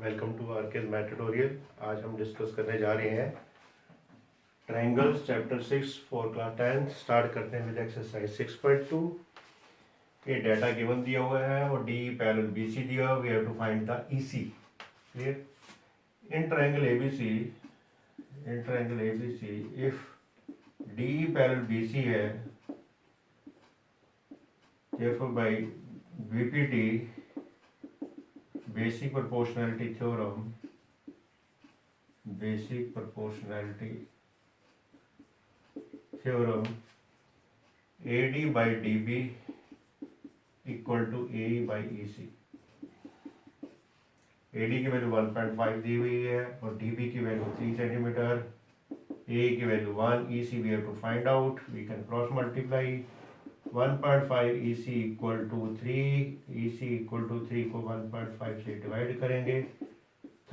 Welcome to RK's math tutorial. आज हम discuss करने जा रहे हैं triangles chapter 6 for class 10। Start करते हैं विद एक्सरसाइज 6.2। ये डाटा गिवन दिया हुआ है और डी पैरेलल बीसी दिया हुआ, we have to find the EC. Clear? In triangle ABC if D parallel BC है, therefore by BPT basic proportionality theorem AD by DB equal to AE by EC। AD की value 1.5 दी हुई है और DB की value 3 centimetre, AE की value 1, EC we have to find out, we can cross multiply 1.5 EC equal to 3, EC equal to 3 को 1.5 से divide करेंगे,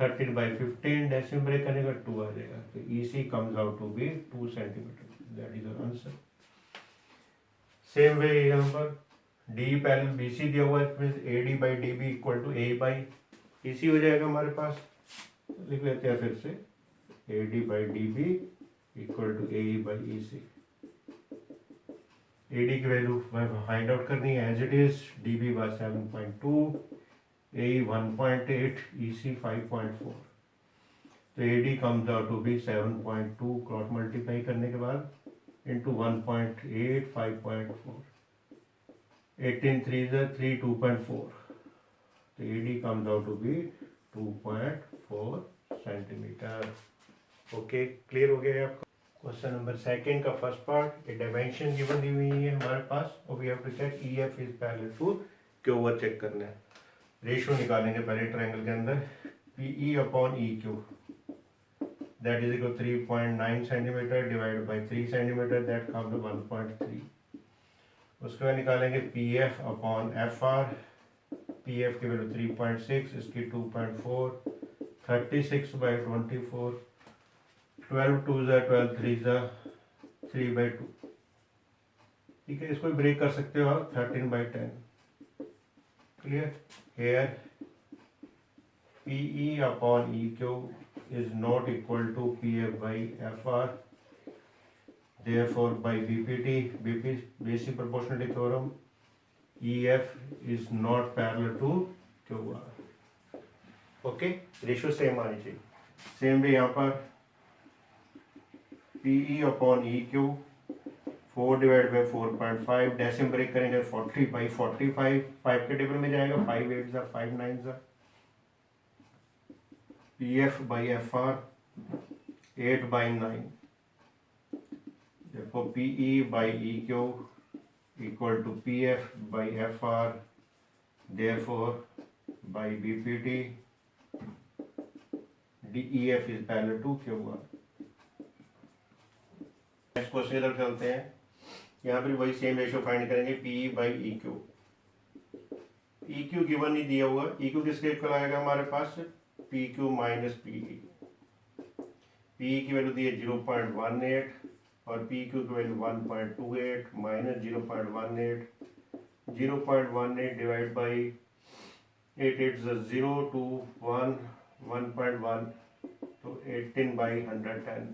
13 by 15 डेसिमल ब्रेक करने का 2 आ जाएगा, तो EC comes out to be 2 centimetre. That is our answer. Same way यहाँ पर D parallel BC दिया हुआ है, AD by DB equal to A by EC हो जाएगा हमारे पास। लिख लेते हैं फिर से, AD by DB equal to AE by EC। AD की वैल्यू फाइंड आउट करनी है as it is. DB was 7.2, AE 1.8, EC 5.4। तो AD comes out to be 7.2 cross multiply करने के बाद इंटू 1.8 5.4, 18 3 3 2.4। तो AD comes out to be 2.4 centimetre. Okay, clear हो गया आपका? क्वेश्चन नंबर सेकंड का फर्स्ट पार्ट, एक डायमेंशन गिवन दी हुई है हमारे पास और we have to check EF is parallel to Q over. Check करना है, रेशियो निकालेंगे पहले ट्रायंगल के अंदर। PE upon EQ that is equal 3.9 centimetre divide by 3 centimetre, that comes to 1.3। उसके बाद निकालेंगे PF अपॉन FR। PF की वैल्यू 3.6, इसकी 2.4, 36 by 24, 12 2 12 3 3/2। ठीक है, इसको ब्रेक कर सकते हो आप 13/10। Clear? Here PE upon EQ is not equal to PF by FR, therefore by BPT basic proportionality theorem EF is not parallel to QR। Okay, ratio same आनी चाहिए। सेम भी यहाँ पर PE upon EQ 4 divide by 4.5, decimal break करेंगे 40/45, 5 के table में जाएगा, 5 8 5 9। PF by FR 8/9, therefore PE by EQ equal to PF by FR, therefore by BPT DEF is parallel to QR। Next question की तरफ चलते हैं। यहाँ पर वही सेम रेशियो फाइंड करेंगे, PE by EQ। EQ given नहीं दिया हुआ, EQ किसके इक्वल आएगा हमारे पास, PQ माइनस PE। PE की वैल्यू दी है 0.18 और PQ की वैल्यू 1.28 माइनस 0.18, 0.18 डिवाइड बाई 8 8 0 2 1 1.1, तो 18/110।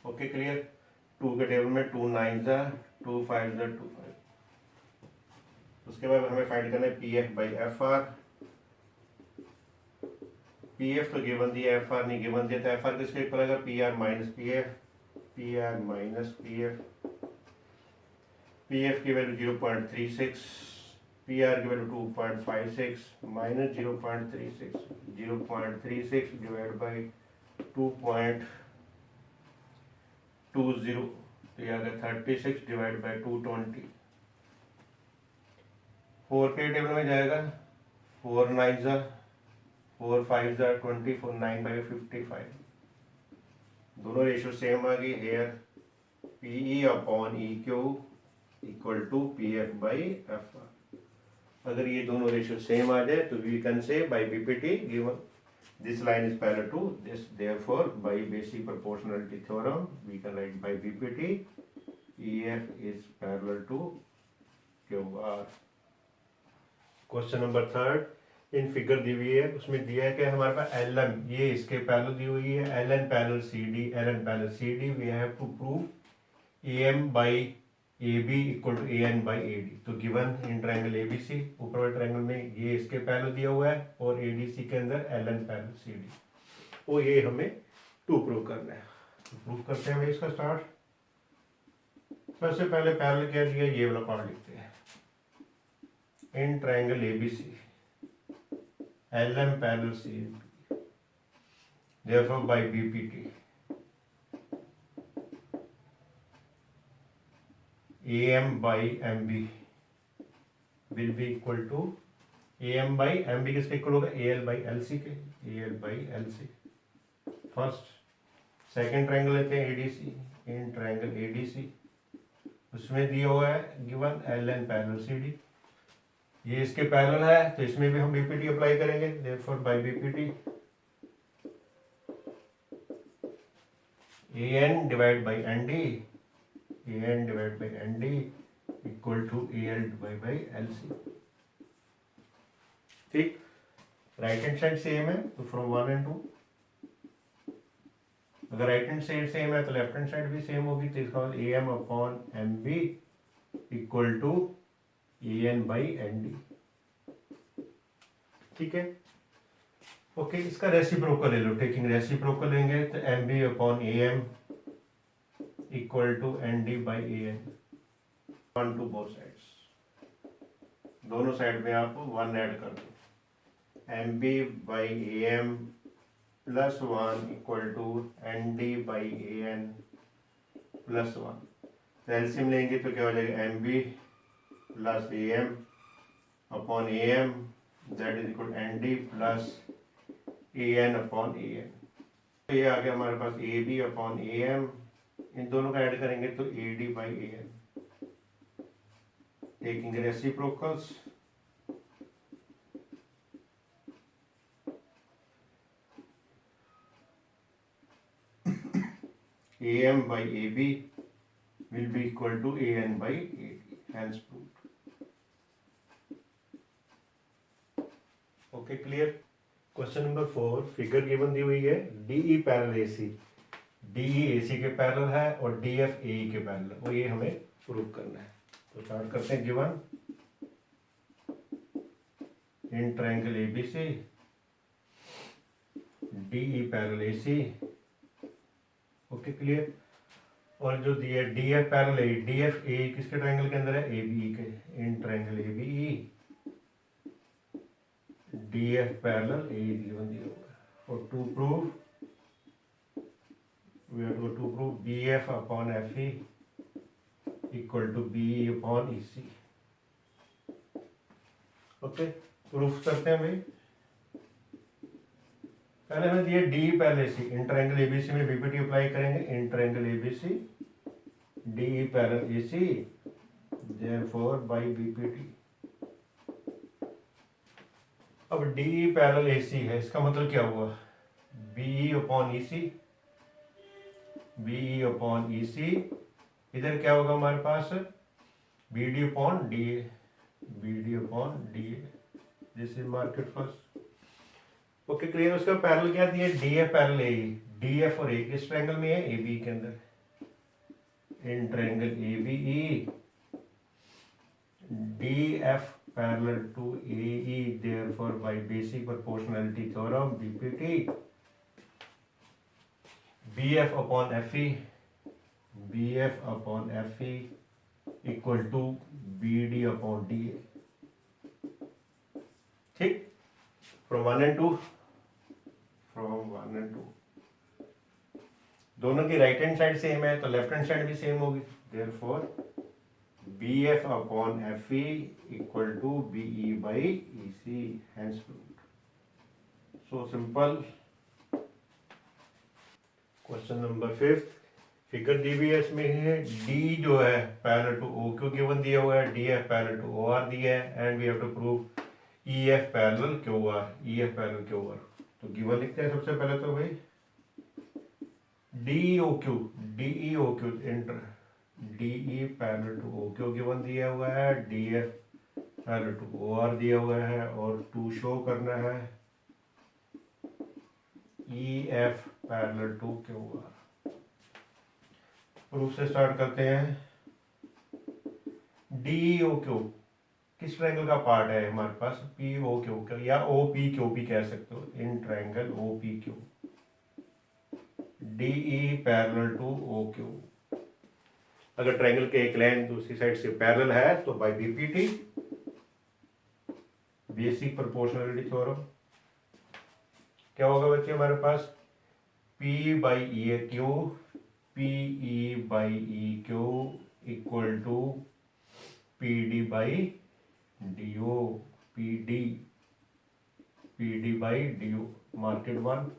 Okay, clear? 2 के टेबल में 2 9 2 5 2 5। उसके बाद हमें फाइंड करना है PF बाई FR। PF तो गिवन दिया, FR नहीं गिवन दिया, तो FR किसके इक्वल आएगा, PR minus PF। PR minus PF। PF की वैल्यू 0.36, PR की वैल्यू 2.56 माइनस 0.36, 0.36 डिवाइड बाई 2.20, तो यह आ गया 36 डिवाइड बाई 220। 4 के टेबल में जाएगा, 4 9 4 5 24, 9/55। दोनों रेशियो सेम आ गई। Here PE upon EQ equal to PF by FR। अगर ये दोनों रेशियो सेम आ जाए तो we can say by BPT given this line is parallel to this, therefore by basic proportionality theorem we can write by BPT EF is parallel to QR। Question number third, in figure दी हुई है, उसमें दिया है कि हमारे पास L N, ये इसके पैरेलल दी हुई है, L N parallel C D, L N parallel C D, we have to prove A M by A B equal to A N by A D. तो given in triangle A B C, ऊपर वाले triangle में ये इसके parallel दिया हुआ है और ए डी सी के अंदर L N parallel C D, वो ये हमें टू प्रूव करना है। तो प्रूव करते हैं भाई इसका स्टार्ट। सबसे पहले पैरेलल क्या दिया, ये वाला पार्ट लिखते हैं। In triangle A B C L M parallel C D, therefore by BPT AM by MB will be equal to AM by MB किसके इक्वल होगा, AL by LC के, AL by LC। First second triangle लेते हैं ADC, in triangle ADC उसमें दिया हुआ है given LN parallel CD, ये इसके पैरेलल है तो इसमें भी हम BPT अप्लाई करेंगे, therefore by BPT AN divided by ND, AN divided by ND equal to AL divided by LC। ठीक, राइट हैंड साइड सेम है तो फ्रॉम 1 and 2, अगर राइट हैंड साइड सेम है तो लेफ्ट हैंड साइड भी same होगी, तो इसका मतलब AM upon MB equal to AN by ND। ठीक है, ओके, इसका रेसिप्रोकल ले लो, टेकिंग रेसिप्रोकल लेंगे तो MB upon AM equal to ND by AN, 1 to both sides, दोनों साइड में आप 1 ऐड कर दो, MB by AM plus 1 equal to ND by AN plus 1। तो एलसीएम लेंगे तो क्या हो जाएगा, MB plus AM upon AM that is equal ND plus AN upon AN। तो ये आ गया हमारे पास AB अपॉन AM, इन दोनों का ऐड करेंगे तो AD by AN, taking reciprocals AM by AB will be equal to AN by AD, hence proved। Okay, clear? Question number 4, figure given दी हुई है DE parallel AC, DE AC के parallel है और DF AE के parallel, वो ये हमें प्रूव करना है। तो स्टार्ट करते हैं। Given in triangle ABC DE parallel AC, okay clear. और जो दिया DF parallel A, DF A किसके ट्रायंगल के अंदर है, ABE के, in triangle ABE DF parallel AE given दिया हुआ है। और to prove we have to prove BF upon FE equal to BE upon EC। Okay, proof करते हैं भाई। पहले हमें दिया DE पैरेलल AC, इन ट्रायंगल ABC में BPT अप्लाई करेंगे, इन triangle ABC DE parallel AC therefore by BPT। अब DE parallel AC है, इसका मतलब क्या हुआ, BE upon EC, BE upon EC, इधर क्या होगा हमारे पास BD upon DA, BD upon DA, this is market first. Okay clear. उसका पैरेलल क्या दिया, DF पैरेलल AE, DF और A किस ट्रायंगल में है, AB के अंदर, इन triangle ABE DF parallel to AE, therefore by basic proportionality theorem BPT BF upon FE, BF upon FE equal to BD upon DA। ठीक, from 1 and 2, from 1 and 2 दोनों की right hand side same है तो left hand side भी same होगी, therefore BF upon FE equal to BE by EC, hence proved। So simple। Question number 5, figure दी हुई है, इसमें है D जो है पैरेलल टू OQ गिवन दिया हुआ है, DF पैरेलल टू OR दिया है, and we have to prove EF parallel QR, EF parallel QR। तो गिवन लिखते हैं सबसे पहले तो भाई DE parallel to OQ given दिया हुआ है, DF parallel to O R दिया हुआ है और टू शो करना है E F parallel to Q R. Proof से स्टार्ट करते हैं। डी ओ क्यू किस ट्रायंगल का पार्ट है हमारे पास, पी ओ क्यू या ओ पी क्यू भी कह सकते हो, in triangle O P Q D E parallel to O Q. अगर ट्रायंगल के एक लाइन दूसरी साइड से पैरेलल है तो by BPT, basic proportionality theorem, क्या होगा बच्चे हमारे पास, P by E A Q P E by E Q equal to P D by D O, P D by D O, market one.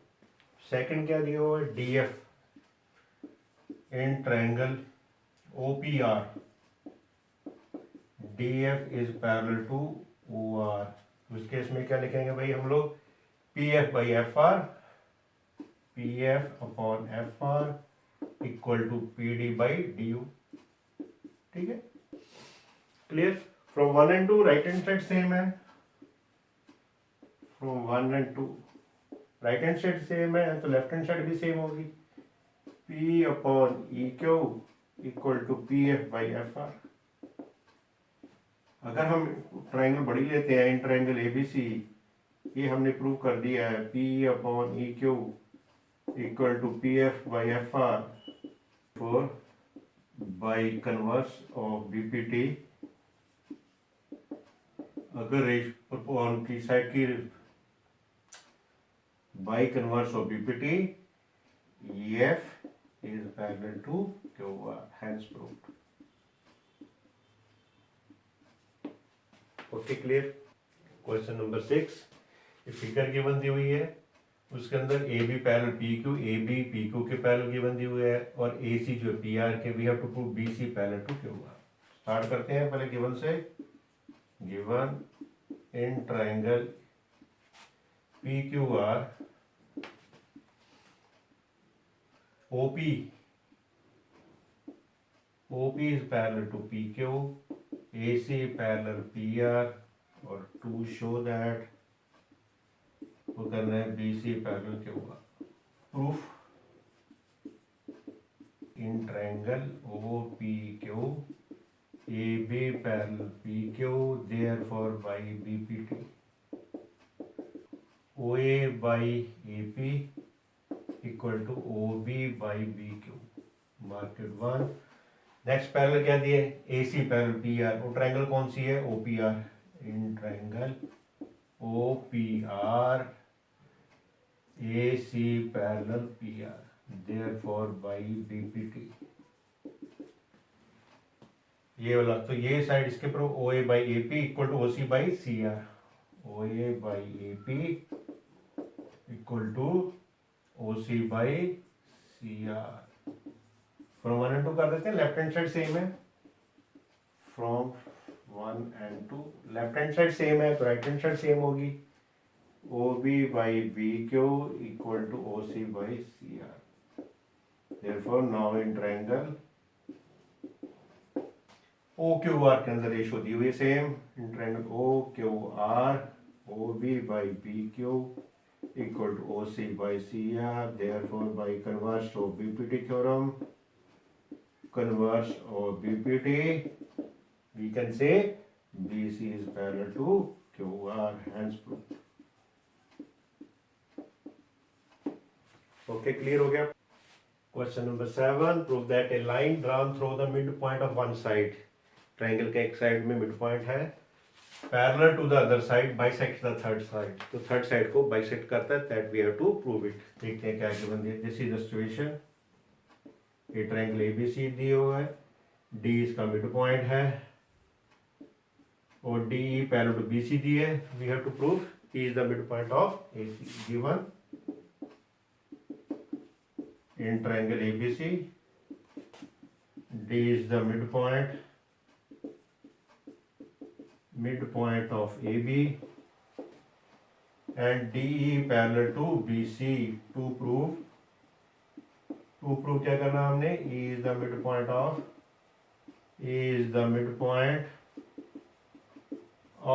Second क्या दिया हुआ है, D F in triangle O P R, D F is parallel to O R. तो इस case में क्या लिखेंगे भाई हम लोग, P F by F R, P F upon F R equal to P D by D U. ठीक है, clear. From one and two right hand side same है, from one and two right hand side same है तो left hand side भी same होगी, P upon E Q equal to P F by F are. अगर हम triangle बड़ी लेते हैं, इन ट्रायंगल ए बी सी, ये हमने प्रूव कर दिया है, P upon E Q equal to P F by F R for by converse of B P T. अगर उनकी साइड की by converse of B P T, E F is parallel to Q R, hence proved. Okay, clear. Question number 6, figure given दी हुई है, उसके अंदर A B parallel P Q, A B P Q के parallel given दी हुई है और ए सी जो पी आर के, we have to prove B C parallel to Q R. Start करते हैं पहले गिवन से। Given in triangle P Q R OP, OP is parallel to P Q, AC parallel PR और टू शो दैट वो करना है BC parallel QR। Proof, in triangle OPQ AB parallel PQ therefore by BPT OA by AP equal to OB by BQ, market one. Next parallel क्या दिए, A C parallel P R, वो triangle कौन सी है, O P R, in triangle O P R A C parallel P R therefore by BPT. ये वाला, तो ये साइड इसके पर O A by A P equal to O C by C R, O A by A P equal to O C by C R. From one and two कर देते हैं, left hand side same है, from one and two left hand side same है तो right hand side same होगी, O B by B Q equal to O C by C R. Therefore now in triangle O Q R के अंदर ratio दी हुई है same, in triangle O Q R O B by B Q equal to O C by C R. Therefore by converse of BPT theorem, converse of BPT, we can say BC is parallel to QR, hence proved. Okay, clear हो गया। Question number 7, prove that a line drawn through the midpoint of one side, triangle के एक side में midpoint है, parallel to the other side bisects the third side, तो third side को bisect करता है, that we have to prove it। देखते हैं क्या given दिया। This is the situation, ये ट्रायंगल ABC दिया हुआ है, D इसका मिड पॉइंट है और DE पैरेलल टू BC दी है, we have to prove E is the midpoint of AC given in triangle ABC, D is the midpoint of AB and DE parallel to BC। To prove क्या करना हमने, E is the midpoint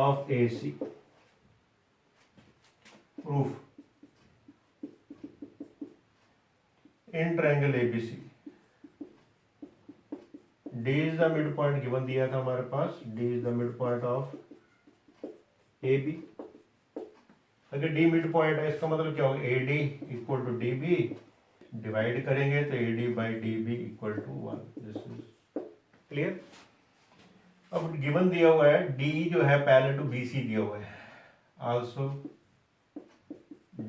of AC. Proof. In triangle ABC, D is the midpoint given दिया था हमारे पास, D is the midpoint of AB. अगर D midpoint है इसका मतलब क्या होगा, AD equal to DB, divide करेंगे तो AD by DB equal to 1. This is clear. अब गिवन दिया हुआ है D जो है पैरेलल टू BC दिया हुआ है, also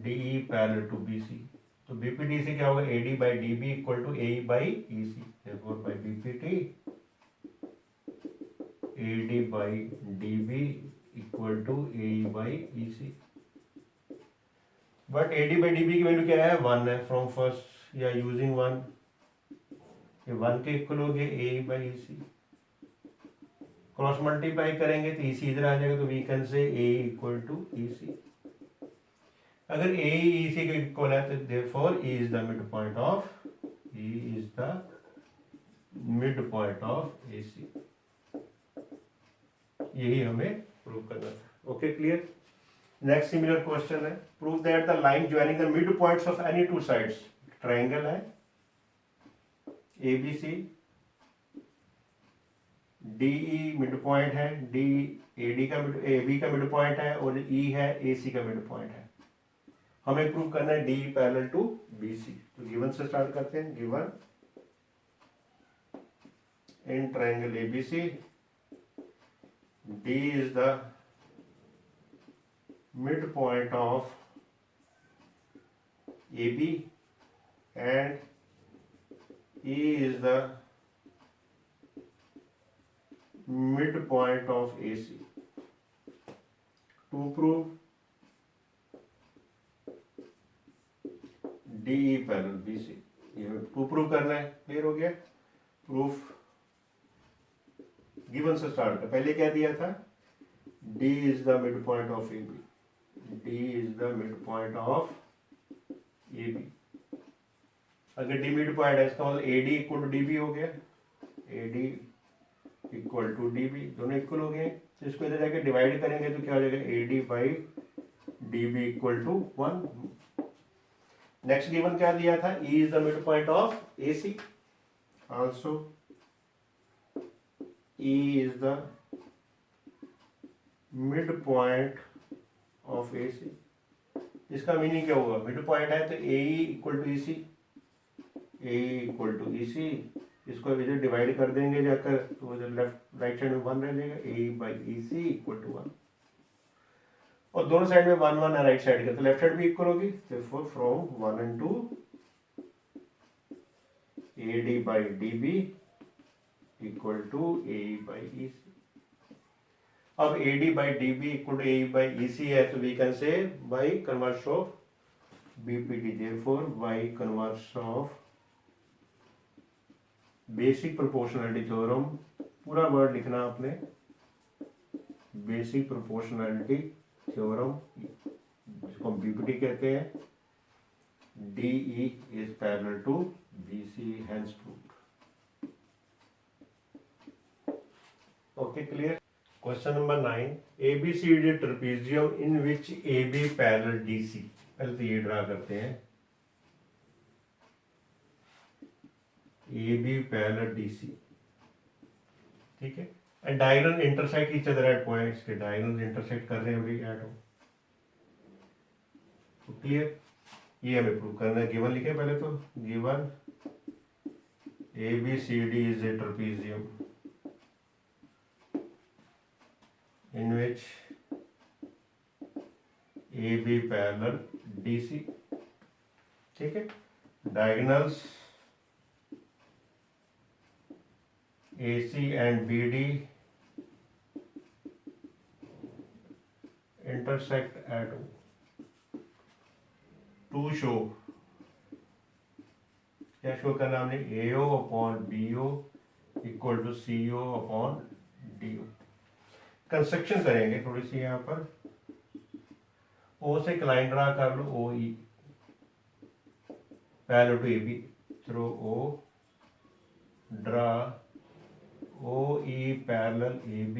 DE parallel to BC. तो BPD से क्या होगा, AD by DB equal to AE by EC. therefore by BPD AD by DB equal to AE by EC. But AD by DB की value क्या है, 1 है फ्रॉम फर्स्ट, या using 1, ये 1 के इक्वल हो गया AE by EC. Cross multiply करेंगे तो EC इधर आ जाएगा, तो we can say AE equal to EC. अगर AE EC के इक्वल है तो therefore E is the midpoint of AC. यही हमें प्रूव करना था. Okay, clear. Next similar question है, prove that the line joining the midpoints of any two sides. Triangle है ABC, DE मिड पॉइंट है, AB का mid point है और E है AC का मिड पॉइंट है. हमें प्रूव करना है DE पैरेलल टू BC. तो गिवन से स्टार्ट करते हैं. Given in triangle ABC, D is the midpoint of AB and E is the midpoint of AC. To prove DE parallel BC, ये to prove करना है. Clear हो गया. Proof given से स्टार्ट कर. पहले क्या दिया था, D is the midpoint of AB. D is the midpoint of AB. अगर D midpoint है इसका मतलब AD इक्वल टू DB हो गया. AD इक्वल टू DB, दोनों इक्वल हो गए. तो इसको इधर जाके डिवाइड करेंगे तो क्या हो जाएगा, AD by DB equal to 1. Next given क्या दिया था, E is the midpoint of AC. Also E is the midpoint of AC. इसका मीनिंग क्या होगा, मिड पॉइंट है तो AE equal to EC, AE equal to EC. इसको इधर डिवाइड कर देंगे जाकर तो इधर लेफ्ट राइट साइड में 1 रह जाएगा, AE by EC equal to 1. और दोनों साइड में 1 1 है राइट साइड का, तो लेफ्ट साइड भी इक्वल होगी. therefore from 1 and 2 AD by DB equal to AE by EC. अब AD by DB equal to AE by EC है तो we can say by converse of BPD. therefore by converse of basic proportionality theorem. पूरा word लिखना आपने, basic proportionality theorem, जिसको हम BPD कहते हैं. DE is parallel to BC, hence proved. Okay, clear. Question number 9. ABC is a trapezium in which AB parallel DC. पहले तो ये ड्रा करते हैं, AB parallel DC. ठीक है. And diagonal intersect each other eight points. के diagonal intersect कर रहे हैं अभी एट हो. तो क्लियर. ये हमें प्रूव करना है. गिवन लिखे पहले तो. Given ABCD is a trapezium in which AB parallel DC. ठीक है. Diagonals AC and BD intersect at O. To show, क्या शो करना हमने, AO upon BO equal to CO upon DO. Construction करेंगे थोड़ी सी यहाँ पर. O से एक लाइन ड्रा कर लो, OE parallel to AB. Through O, draw OE parallel AB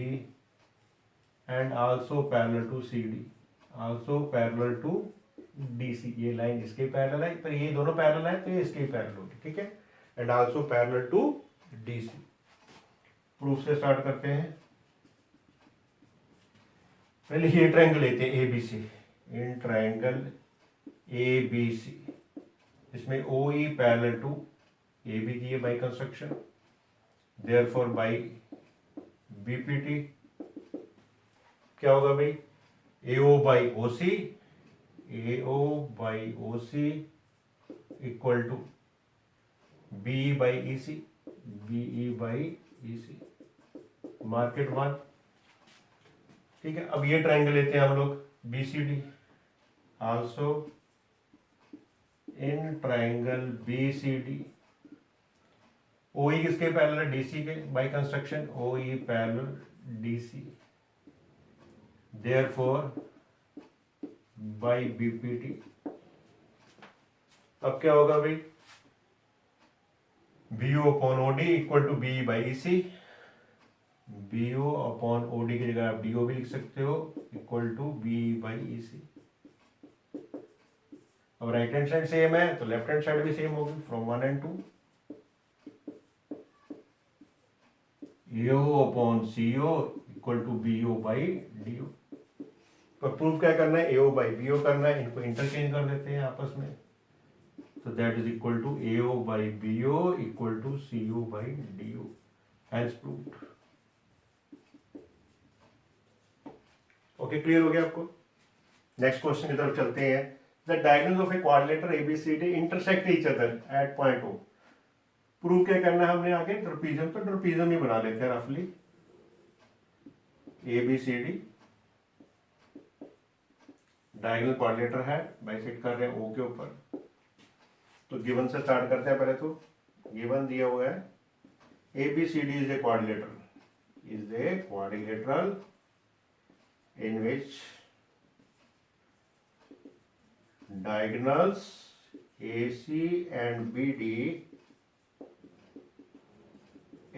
and also parallel to C D, also parallel to D C. ये line इसके पैरेलल है, तो ये दोनों पैरेलल है तो ये इसके पैरेलल होगी, ठीक है। And also parallel to D C. Proof से स्टार्ट करते हैं। पहले ये ट्रायंगल लेते हैं A B C. In triangle A B C, इसमें O E parallel to A B दिए by construction, therefore by BPT क्या होगा भाई, AO by OC, AO by OC equal to BE by EC, BE by EC, mark it one, ठीक है। अब ये triangle लेते हैं हम लोग BCD, also in triangle BCD OE किसके पैरेलल, DC के, by construction OE parallel DC, therefore by BPT। अब क्या होगा भाई, BO upon OD equal to BE by EC, BO upon OD की जगह आप DO भी लिख सकते हो, equal to BE by EC। अब राइट हैंड साइड सेम है तो लेफ्ट हैंड साइड भी सेम होगी, from 1 and 2 AO upon CO equal to BO by DO। पर प्रूफ क्या करना है, AO बाई BO करना है, इनको इंटरचेंज कर देते हैं आपस में, तो that is equal to AO by BO equal to CO by DO, hence proved. Okay, clear हो गया आपको। नेक्स्ट क्वेश्चन की तरफ चलते हैं। The diagonals of a quadrilateral ABCD intersect each other at point O। Prove क्या करना है हमने आगे, ट्रपीजियम, तो ट्रपीजियम ही बना लेते हैं रफली। ABCD डायगोनल क्वाड्रिलेटर है, बाइसेक्ट कर रहे हैं O के ऊपर। तो गिवन से स्टार्ट करते हैं। पहले तो गिवन दिया हुआ है ABCD is a quadrilateral, is a quadrilateral in which diagonals AC and BD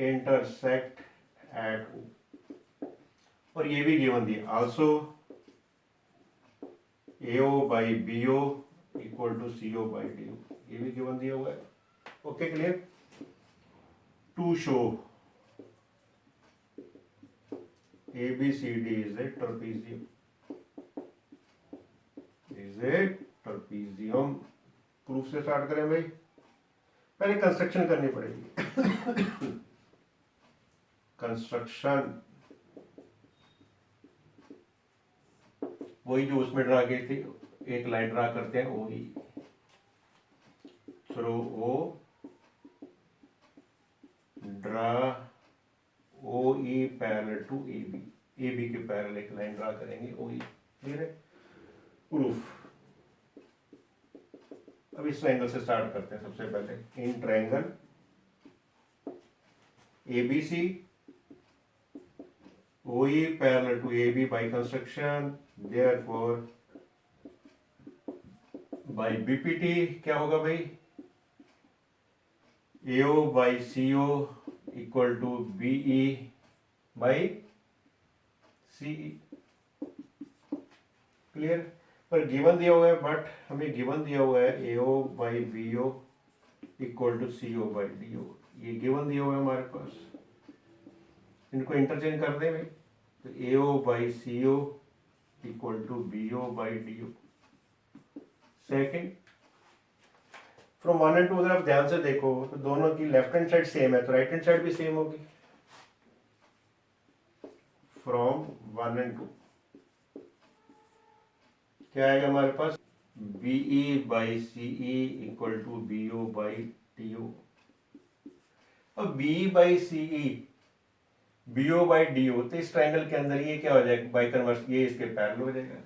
intersect at O। और ये भी गिवन दिया, also AO by BO equal to CO by DO, ये भी गिवन दिया हुआ है। Okay, clear. To show ABCD is a trapezium, is a trapezium। Proof से स्टार्ट करें भाई, पहले कंस्ट्रक्शन करनी पड़ेगी। कंस्ट्रक्शन वही जो उसमें ड्रा की थी, एक लाइन ड्रा करते हैं OE through O, draw OE parallel to AB, AB के पैरेलल एक लाइन ड्रा करेंगे OE, क्लियर है। प्रूफ, अब इस ट्रायंगल से स्टार्ट करते हैं। सबसे पहले in triangle ABC OE parallel to AB by construction, therefore by BPT क्या होगा भाई, AO by CO equal to BE by CE, clear. पर गिवन दिया हुआ है, बट हमें गिवन दिया हुआ है AO by BO equal to CO by DO, ये गिवन दिया हुआ है हमारे पास। इनको इंटरचेंज कर दें भाई, तो AO by CO equal to BO by DO। Second, from 1 and 2 अगर आप ध्यान से देखो तो दोनों की लेफ्ट हैंड साइड सेम है, तो राइट हैंड साइड भी सेम होगी। फ्रॉम 1 and 2 क्या आएगा हमारे पास, BE by CE equal to BO by DO। अब BE by CE BO by DO, तो इस ट्रायंगल के अंदर ये क्या हो जाएगा, बाई कन्वर्स ये इसके पैरेलल हो जाएगा।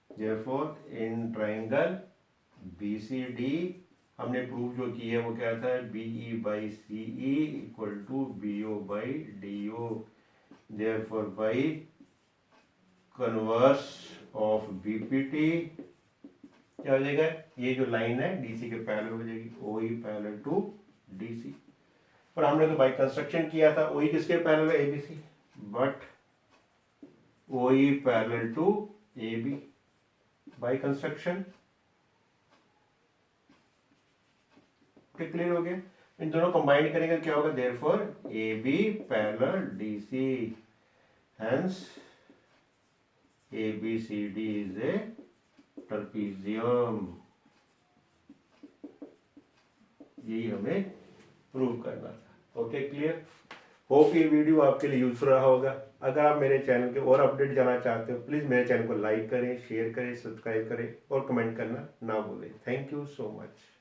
देयरफॉर इन ट्रायंगल BCD हमने प्रूव जो की है वो क्या था, BE by CE equal to BO by DO, therefore by converse of BPT क्या हो जाएगा, ये जो लाइन है DC के पैरेलल हो जाएगी, OE पैरेलल टू DC। पर हमने तो बाई कंस्ट्रक्शन किया था, OE किसके पैरेलल है, ABC, but OE parallel to AB by construction. Clear हो गया? इन दोनों कंबाइन करेंगे क्या होगा? Therefore AB parallel DC, hence ABCD is a trapezium. यही हमें प्रूव करना था। Okay, clear? होप ये वीडियो आपके लिए यूजफुल रहा होगा। अगर आप मेरे चैनल के और अपडेट जानना चाहते हो, प्लीज़ मेरे चैनल को लाइक करें, शेयर करें, सब्सक्राइब करें और कमेंट करना ना भूलें। Thank you so much.